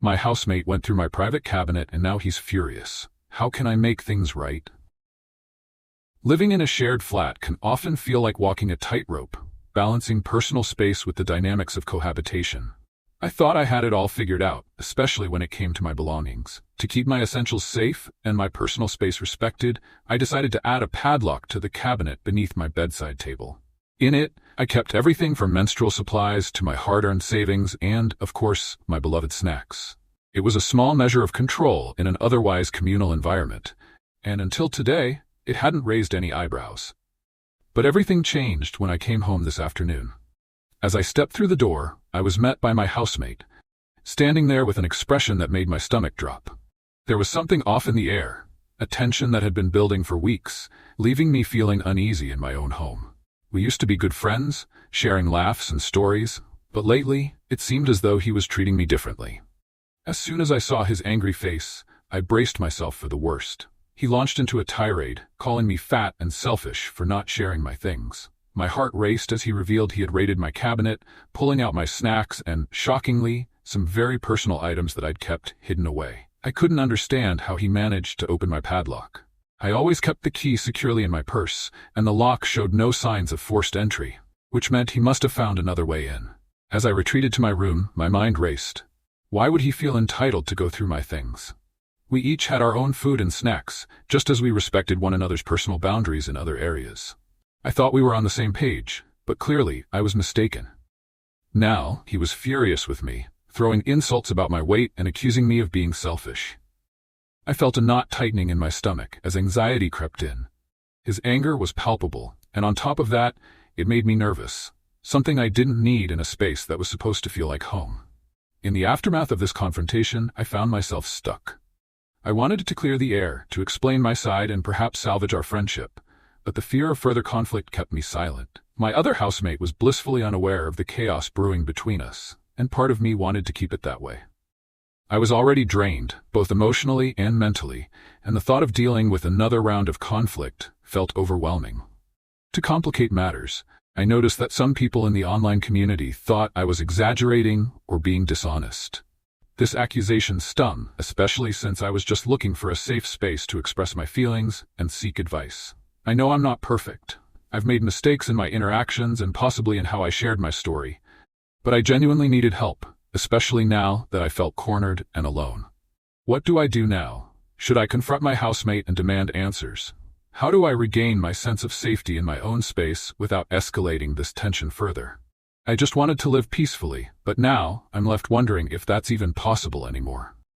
My housemate went through my private cabinet and now he's furious. How can I make things right? Living in a shared flat can often feel like walking a tightrope, balancing personal space with the dynamics of cohabitation. I thought I had it all figured out, especially when it came to my belongings. To keep my essentials safe and my personal space respected, I decided to add a padlock to the cabinet beneath my bedside table. In it, I kept everything from menstrual supplies to my hard-earned savings and, of course, my beloved snacks. It was a small measure of control in an otherwise communal environment, and until today, it hadn't raised any eyebrows. But everything changed when I came home this afternoon. As I stepped through the door, I was met by my housemate, standing there with an expression that made my stomach drop. There was something off in the air, a tension that had been building for weeks, leaving me feeling uneasy in my own home. We used to be good friends, sharing laughs and stories, but lately, it seemed as though he was treating me differently. As soon as I saw his angry face, I braced myself for the worst. He launched into a tirade, calling me fat and selfish for not sharing my things. My heart raced as he revealed he had raided my cabinet, pulling out my snacks and, shockingly, some very personal items that I'd kept hidden away. I couldn't understand how he managed to open my padlock. I always kept the key securely in my purse, and the lock showed no signs of forced entry, which meant he must have found another way in. As I retreated to my room, my mind raced. Why would he feel entitled to go through my things? We each had our own food and snacks, just as we respected one another's personal boundaries in other areas. I thought we were on the same page, but clearly I was mistaken. Now, he was furious with me, throwing insults about my weight and accusing me of being selfish. I felt a knot tightening in my stomach as anxiety crept in. His anger was palpable, and on top of that, it made me nervous, something I didn't need in a space that was supposed to feel like home. In the aftermath of this confrontation, I found myself stuck. I wanted to clear the air, to explain my side and perhaps salvage our friendship, but the fear of further conflict kept me silent. My other housemate was blissfully unaware of the chaos brewing between us, and part of me wanted to keep it that way. I was already drained, both emotionally and mentally, and the thought of dealing with another round of conflict felt overwhelming. To complicate matters, I noticed that some people in the online community thought I was exaggerating or being dishonest. This accusation stung, especially since I was just looking for a safe space to express my feelings and seek advice. I know I'm not perfect. I've made mistakes in my interactions and possibly in how I shared my story, but I genuinely needed help, especially now that I felt cornered and alone. What do I do now? Should I confront my housemate and demand answers? How do I regain my sense of safety in my own space without escalating this tension further? I just wanted to live peacefully, but now I'm left wondering if that's even possible anymore.